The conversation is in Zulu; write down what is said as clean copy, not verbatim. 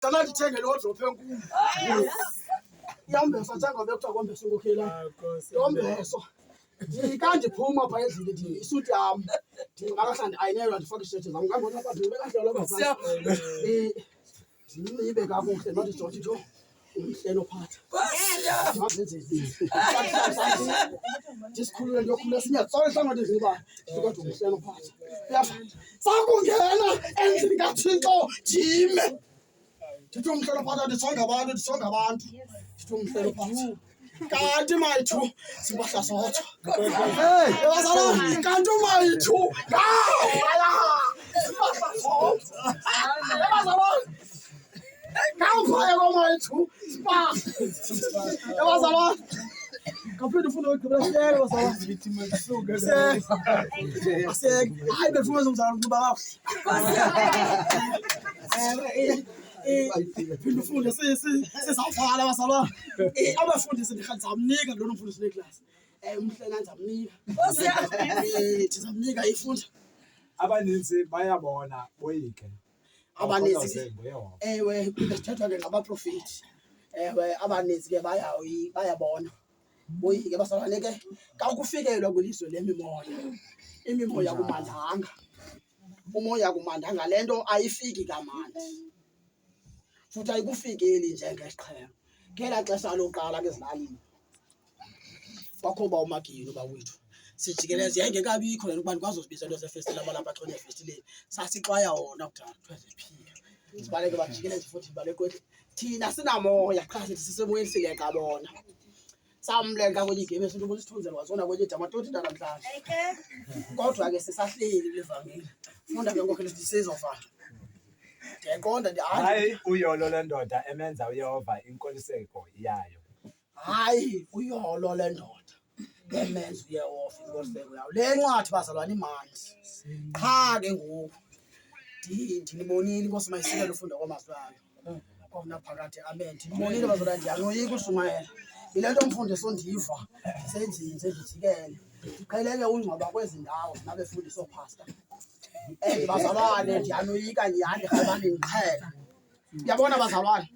Cala ndithenge lo drop enkulu. Yambeso njengoba ekuthiwa kombeso inkokhela. Yombeso. Ndikandiphuma pha endlini isuti yam. Ndingakahlandi ayinelwa ndifake ishethi zam. Ngambona apha ndibekahle lo bafana. Ndinxibe kakuhle not ijothi jo. Umhlelo phatha. Ndisikhulule ndiyokhulula sinye tsole hlangothi ezinibani. Kodwa umhlelo phatha. Uyafana. Sakungena endlini kaThixo jime. Ndithi umhlelo phatha ndisonga abantu. Ndithi umhlelo phatha. Kanti mayithu simpahla sotho. Bazalwane kanti mayithu. Simpahla sotho. Bazalwane. Kawufaya komayithu. Bazalwane. Kaphinde ufune ukugqibela sihlelo bazalwane. Ngithi masuka. Aseke. Hayi befuna uzomzala ukuba kahle. Phinde ufunde sizawufala bazalwane. Abafundi ndizamnika lona umfundisi neclass. Umhlelo ndizamnika. Ndizamnika ifunda. Abaninzi bayabona boyike. Abaninzi ewe besithethwa ke ngabaprofeti. Ewe abaninzi ke bayabona. Boyike bazalwane ke xa kufikelwa kwilizwe lemimoya. Imimoya kumandanga. Umoya kumandanga lento ayifiki kamandi. Futhi ayikufikeli njengesiqhelo. Ngela xesha loqala ke ezilalini. Wakhoba umagilo bawethu. Sijikeleze yayingekabikho lento kuba ndikwazi uzibiza into zefestival abalapha xhonye efestileni. Sasixwaya wona kudala kuthiwa ziphika. Sibaleke bajikeleze futhi baleke thina sinamoya qha sithi sisemoyeni sileka bona. Samlenga kwenye igame esinto ubusithunzela wazona kwenye damatoti namhlanje. Kodwa ke sisahleli levangeli. Funda ke ngoku lesithi sizofana. Ndiyayiqonda hayi uyolo lendoda emenza uYehova inkoliseko yayo. Hayi uyolo lendoda emenza uYehova inkoliseko yayo. Le ncwadi bazalwane imandi. Qha ke ngoku ndinibonile inkosi mayisikele ufunda kwamazwi ayo. Kona phakathi amen. Ndinibonile bazalwane ndiyanoyika ushumayela. Ilento umfundisi ondiva senzini sendijikele. Ndiqheleke ungcwaba kwezindawo nabefundiso pastor. Bazalwane ndiyanoyika ndihamba ngiqhela. Uyabona bazalwane